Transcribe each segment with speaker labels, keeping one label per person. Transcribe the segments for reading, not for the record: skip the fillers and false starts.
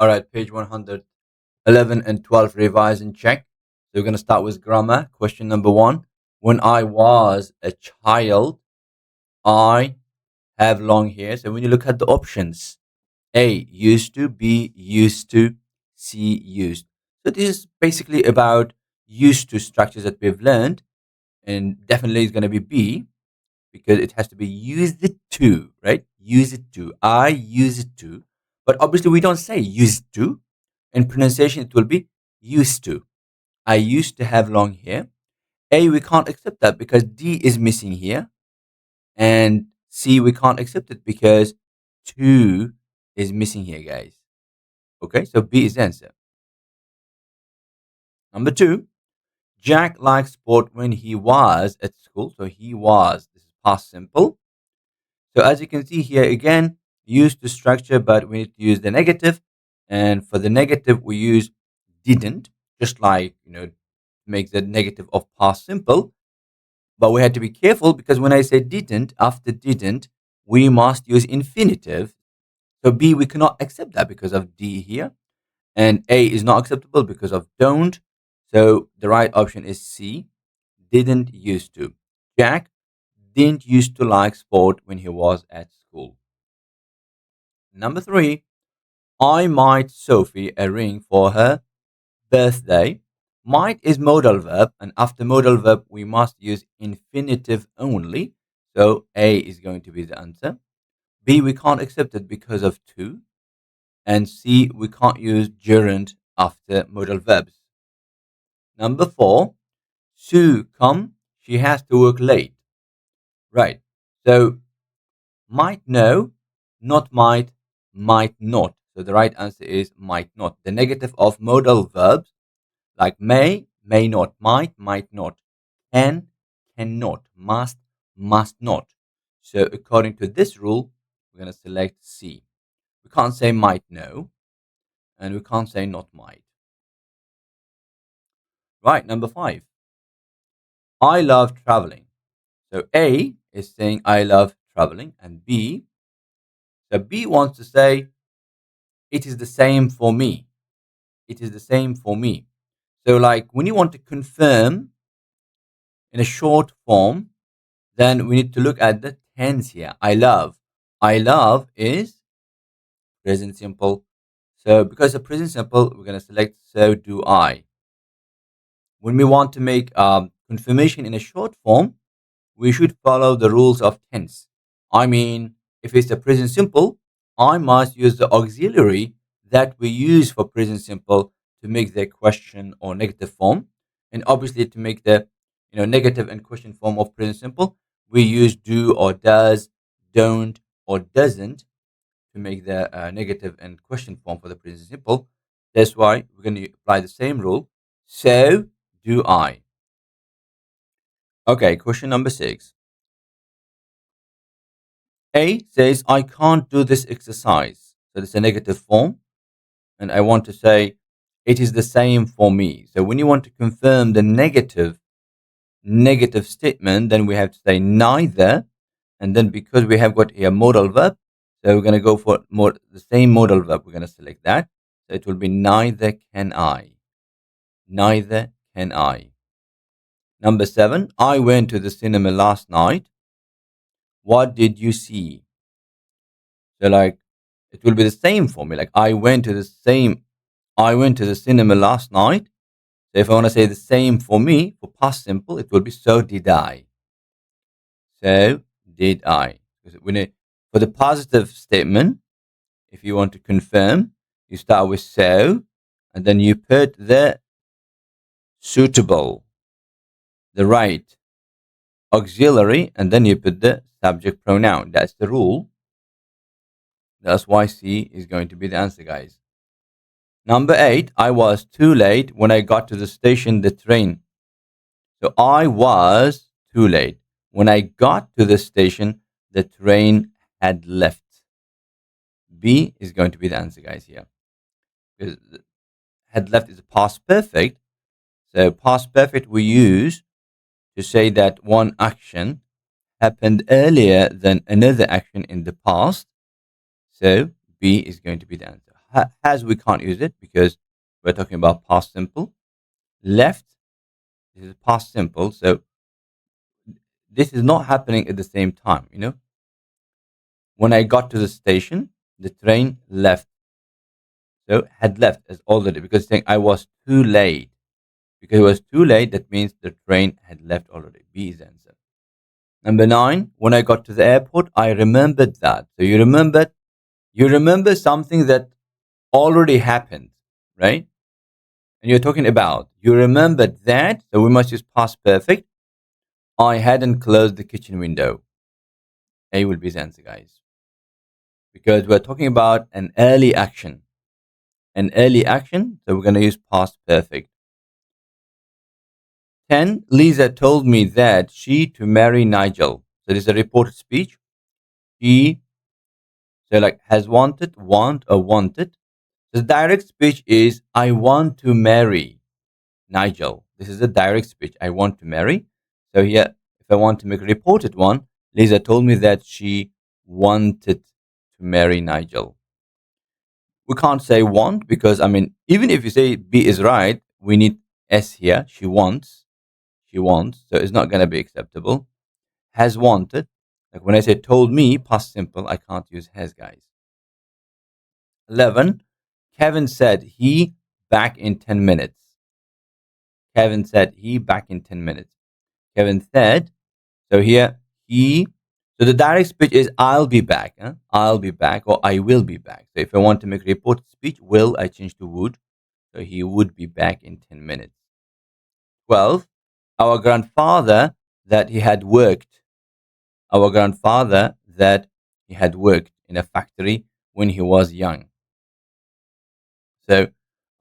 Speaker 1: All right, page 111 and 12, revise and check. So we're going to start with grammar. Question number 1. When I was a child, I have long hair. So when you look at the options, A, used to, B, used to, C, used. So this is basically about used to structures that we've learned, and definitely it's going to be B because it has to be used to, right? Use it to. I use it to. But obviously we don't say used to. In pronunciation, it will be used to. I used to have long hair. A, we can't accept that because D is missing here. And C, we can't accept it because 2 is missing here, guys. Okay, so B is the answer. Number 2, Jack liked sport when he was at school. So he was, this is past simple. So as you can see here again, used to structure, but we need to use the negative. And for the negative, we use didn't, just like, make the negative of past simple. But we had to be careful because when I say didn't, after didn't, we must use infinitive. So B, we cannot accept that because of D here. And A is not acceptable because of don't. So the right option is C, didn't used to. Jack didn't used to like sport when he was at school. Number 3, I might Sophie a ring for her birthday. Might is modal verb, and after modal verb, we must use infinitive only. So A is going to be the answer. B, we can't accept it because of to. And C, we can't use gerund after modal verbs. Number 4, Sue come, she has to work late. Right. So might no, not might not. So the right answer is might not. The negative of modal verbs like may not, might not, can, cannot, must not. So according to this rule, we're going to select C. We can't say might no, and we can't say not might. Right, number 5. I love traveling. So A is saying I love traveling, and so B wants to say it is the same for me. It is the same for me. So like when you want to confirm in a short form, then we need to look at the tense here. I love. I love is present simple. So because of present simple, we're going to select so do I. When we want to make confirmation in a short form, we should follow the rules of tense. I mean, if it's a present simple, I must use the auxiliary that we use for present simple to make the question or negative form. And obviously to make the negative and question form of present simple, we use do or does, don't or doesn't to make the negative and question form for the present simple. That's why we're going to apply the same rule. So do I. Okay, question number 6. A says, I can't do this exercise. So it's a negative form. And I want to say, it is the same for me. So when you want to confirm the negative statement, then we have to say neither. And then because we have got here modal verb, so we're going to go for the same modal verb. We're going to select that. So it will be neither can I. Neither can I. Number 7, I went to the cinema last night. What did you see? So like it will be the same for me. Like I went to the cinema last night. So if I want to say the same for me for past simple, it will be so did I. So did I. For the positive statement, if you want to confirm, you start with so, and then you put the suitable, the right auxiliary, and then you put the subject pronoun. That's the rule. That's why C is going to be the answer, guys. Number 8, I was too late when I got to the station, the train. So I was too late. When I got to the station, the train had left. B is going to be the answer, guys, here. Because had left is past perfect. So past perfect we use to say that one action happened earlier than another action in the past. So B is going to be the answer. Has, we can't use it because we're talking about past simple. Left, this is past simple. So this is not happening at the same time. When I got to the station, the train left. So had left as already because saying I was too late. Because it was too late, that means the train had left already. B is the answer. Number nine, when I got to the airport, I remembered that. So you remember something that already happened, right? And you're talking about, you remembered that, so we must use past perfect. I hadn't closed the kitchen window. A will be the answer, guys. Because we're talking about an early action. An early action, so we're going to use past perfect. 10. Lisa told me that she to marry Nigel. So this is a reported speech. She, so like has wanted, want, or wanted. The direct speech is I want to marry Nigel. This is a direct speech. I want to marry. So here, if I want to make a reported one, Lisa told me that she wanted to marry Nigel. We can't say want because, I mean, even if you say B is right, we need S here. She wants. She wants. So it's not going to be acceptable. Has wanted. Like when I say told me, past simple, I can't use has, guys. 11. Kevin said he back in 10 minutes. Kevin said he back in 10 minutes. Kevin said, so here he, so the direct speech is I'll be back. I'll be back or I will be back. So if I want to make a reported speech, will, I change to would. So he would be back in 10 minutes. 12. Our grandfather that he had worked. Our grandfather that he had worked in a factory when he was young. So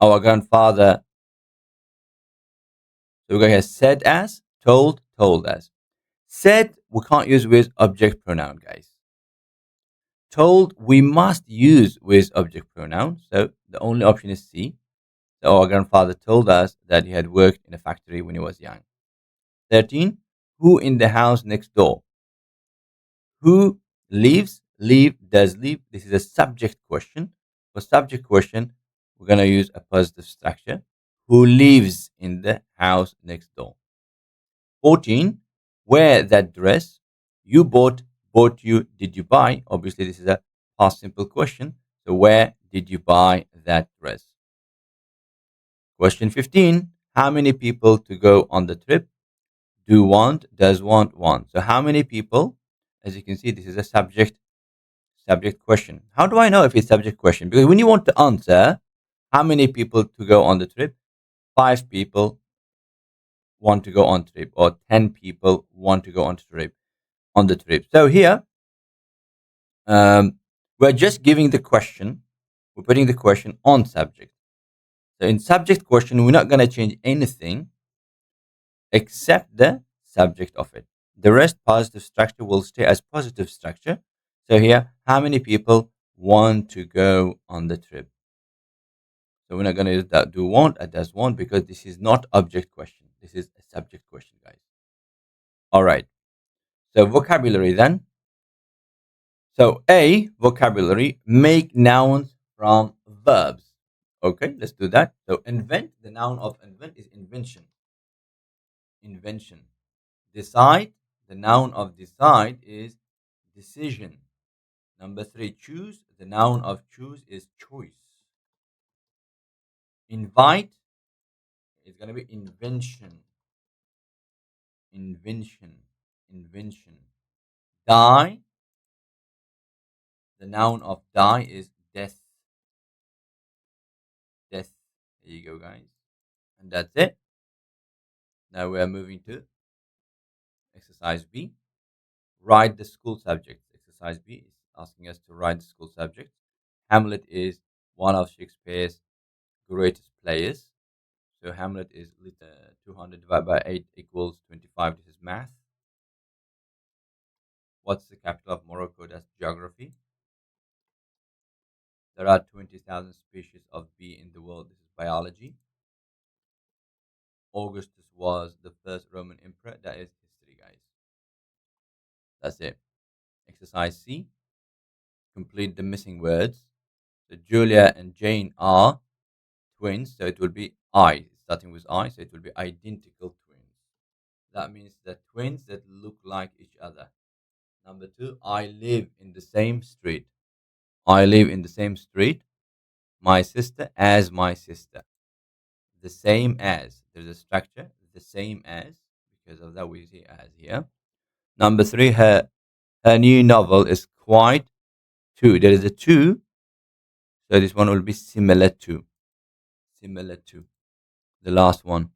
Speaker 1: our grandfather, so we're going to said as, told as. Said, we can't use with object pronoun, guys. Told, we must use with object pronoun. So the only option is C. So our grandfather told us that he had worked in a factory when he was young. 13. Who in the house next door? Who lives? Live, does live. This is a subject question. For subject question, we're going to use a positive structure. Who lives in the house next door? 14. Wear that dress. You bought you, did you buy? Obviously, this is a past simple question. So, where did you buy that dress? Question 15. How many people to go on the trip? Do want, does want. So, how many people? As you can see, this is a subject question. How do I know if it's subject question? Because when you want to answer, how many people to go on the trip? 5 people want to go on trip, or 10 people want to go on the trip. So here, we're just giving the question. We're putting the question on subject. So in subject question, we're not going to change anything except the subject of it. The rest positive structure will stay as positive structure. So here, how many people want to go on the trip? So we're not going to use that do want and does want because this is not object question. This is a subject question, guys. All right. So vocabulary then. So A, vocabulary, make nouns from verbs. Okay, let's do that. So invent, the noun of invent is invention. Invention. Decide, the noun of decide is decision. Number 3, choose, the noun of choose is choice. Invite is going to be invention. Invention. Invention. Die, the noun of die is death. Death. There you go, guys. And that's it. Now we are moving to exercise B. Write the school subjects. Exercise B is asking us to write the school subjects. Hamlet is one of Shakespeare's greatest players. So Hamlet is 200 divided by 8 equals 25. This is math. What's the capital of Morocco? That's geography. There are 20,000 species of bee in the world. This is biology. Augustus was the first Roman emperor. That is history, guys. That's it. Exercise C. Complete the missing words. So Julia and Jane are twins, so it will be I, starting with I, so it will be identical twins. That means the twins that look like each other. Number two, I live in the same street. I live in the same street. My sister as my sister. The same as. There's a structure. The same as. Because of that, we see as here. Number three, her new novel is quite two. There is a two, so this one will be similar to. Similar to. The last one.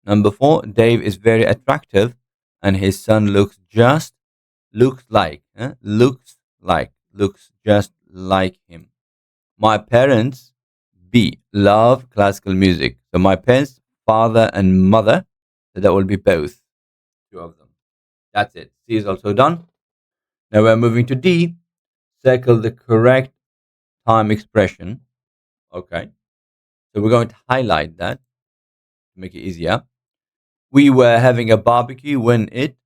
Speaker 1: Number four, Dave is very attractive and his son looks like, looks just like him. My parents, B, love classical music. So my parents, father and mother, so that will be both, two of them. That's it. C is also done. Now we're moving to D. Circle the correct time expression. Okay. So we're going to highlight that to make it easier. We were having a barbecue when it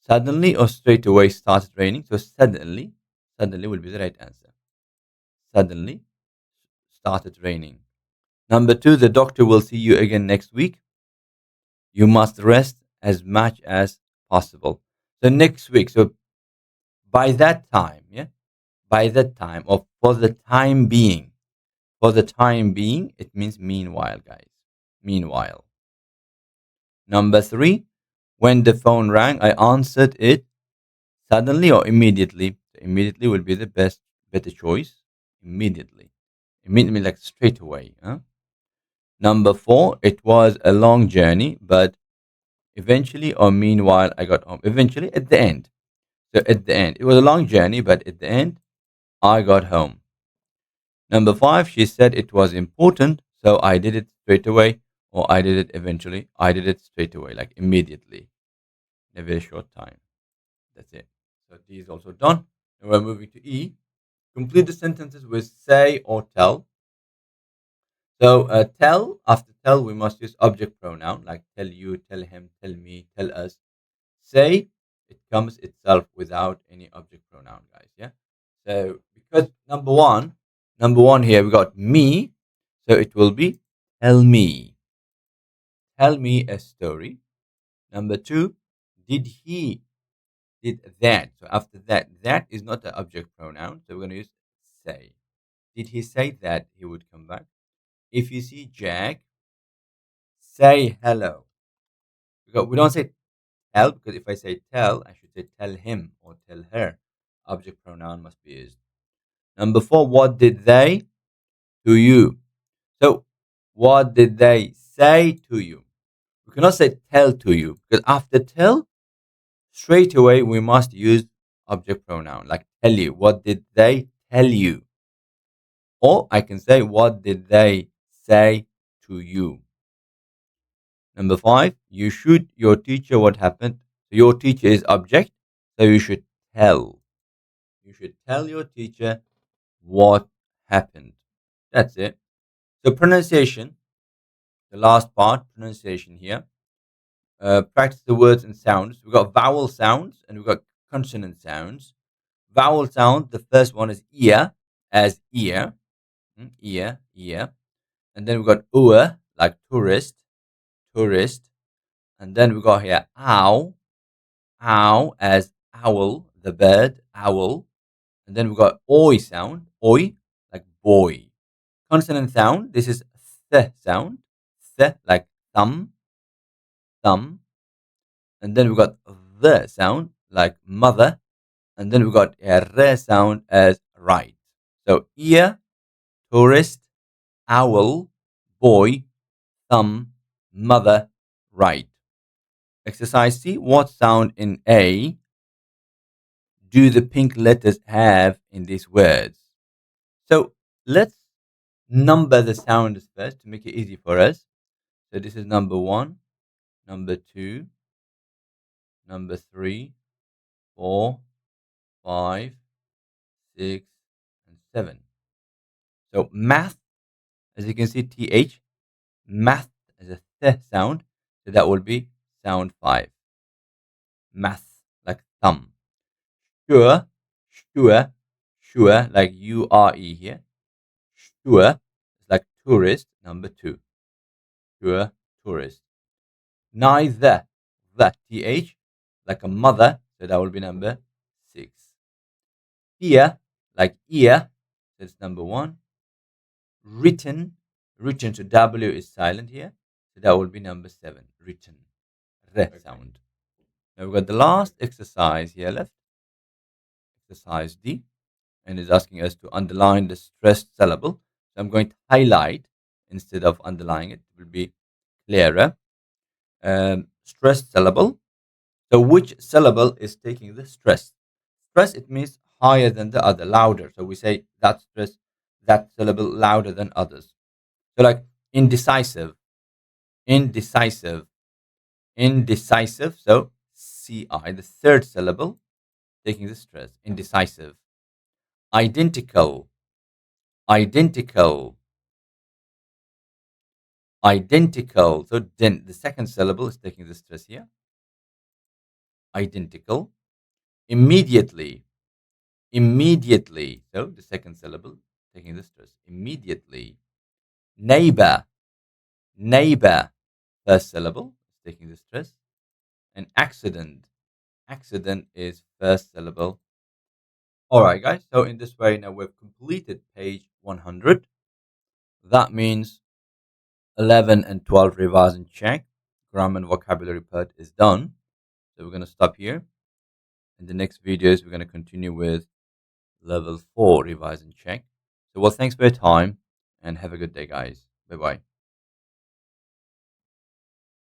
Speaker 1: suddenly or straight away started raining. So suddenly will be the right answer. Suddenly started raining. Number two, the doctor will see you again next week. You must rest as much as possible. So next week, so by that time, yeah, by that time, or for the time being, it means meanwhile, guys. Meanwhile. Number three, when the phone rang, I answered it suddenly or immediately. So immediately will be the better choice. Immediately. Immediately, like straight away. Huh? Number four, it was a long journey, but eventually or meanwhile, I got home. Eventually, at the end. So at the end, it was a long journey, but at the end, I got home. Number five, she said it was important, so I did it straight away, or I did it eventually. I did it straight away, like immediately, in a very short time. That's it. So D is also done. And we're moving to E. Complete the sentences with say or tell. So tell, after tell, we must use object pronoun like tell you, tell him, tell me, tell us. Say, it comes itself without any object pronoun, guys. Yeah. So because number one here we got me, so it will be tell me. Tell me a story. Number two, did he did that. So after that, that is not the object pronoun. So we're gonna use say. Did he say that he would come back? If you see Jack, say hello. Because we don't say tell, because if I say tell, I should say tell him or tell her. Object pronoun must be used. Number four, what did they to you? So, what did they say to you? We cannot say tell to you, because after tell, straight away we must use object pronoun like tell you. What did they tell you? Or I can say, what did they say to you? Number five, you should your teacher what happened. So your teacher is object, so you should tell. You should tell your teacher what happened. That's it. So pronunciation, the last part, pronunciation here. Practice the words and sounds. We've got vowel sounds and we've got consonant sounds. Vowel sound, the first one is ear, as ear, ear, ear. And then we've got ua, like tourist, tourist. And then we got here ow, ow, as owl, the bird, owl. And then we got oi sound, oi, like boy. Consonant sound, this is th sound, th, like thumb, thumb. And then we got the sound, like mother. And then we got a re sound as right. So ear, tourist, owl, boy, thumb, mother, right. Exercise C. What sound in A do the pink letters have in these words? So let's number the sounds first to make it easy for us. So this is number one, number two, number three, four, five, six, and seven. So math, as you can see, th, math as a th sound. So that will be sound five. Math, like thumb. Sure, sure, sure, like ure here. Sure is like tourist, number 2. Sure, tourist. Neither, the, th, like a mother, so that will be number 6. Ear, like ear, that's number 1. Written, written, so W is silent here, so that will be number 7. Written, re sound. Now we've got the last exercise here left, exercise D, and is asking us to underline the stressed syllable. So I'm going to highlight instead of underlining it. It will be clearer. Stressed syllable. So which syllable is taking the stress? Stress, it means higher than the other, louder. So we say that stress, that syllable louder than others. So like indecisive, indecisive, indecisive. So CI, the third syllable, taking the stress. Indecisive. Identical, identical, identical. So then the second syllable is taking the stress here. Identical. Immediately, immediately. So the second syllable taking the stress. Immediately. Neighbor, neighbor. First syllable is taking the stress. And accident, accident is first syllable. All right, guys. So in this way, now we've completed page 100. That means 11 and 12 revise and check. Grammar and vocabulary part is done. So we're going to stop here. In the next videos, we're going to continue with level 4 revise and check. So, well, thanks for your time and have a good day, guys. Bye bye.